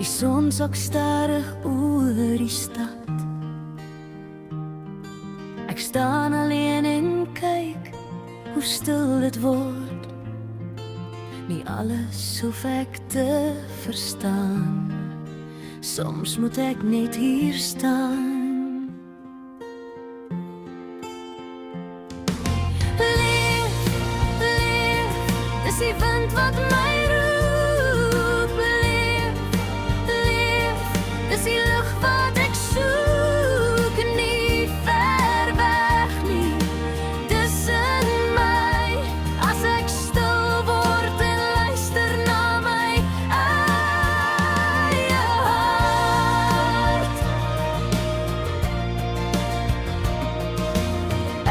son sak stadig oor die stad. Ek staan alleen en kyk hoe stil dit word. Nie alles hoef ek te verstaan. Soms moet ek net hier staan. Leef, leef, dis die wind wat my roep. Leef, leef, dis die lug wat ek soek. Nie ver weg nie, dis in my. As ek stil word en luister na my eie hart.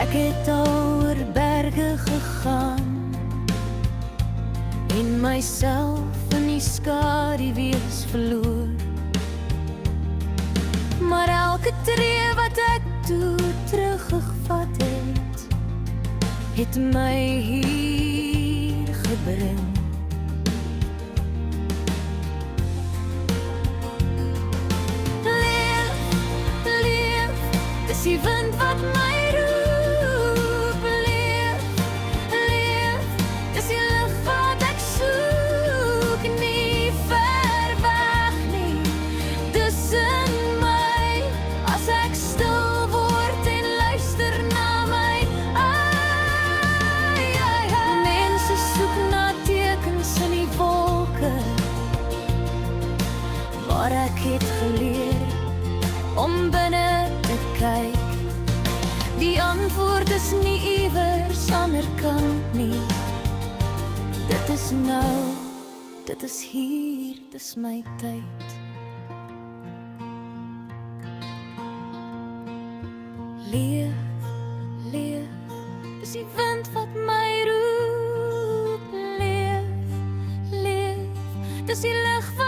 Ek het oor berge gegaan en myself in die skaduwees verloor. Maar elke tree wat ek toe teruggevat het my hier gebring. Leef, leef, dis die wind wat my roep. Leef, leef, dis die lug wat ek soek. Nie ver weg nie, dis in my. As ek stil word en luister na my eie. Mense soek na tekens in die wolke, maar ek het geleer om binne te kyk. Die antwoord is nie iewers ander kant nie. Dit is nou, dit is hier, dis my tyd. Leef, leef, dis die wind wat my roep. Leef, leef, dis die lig wat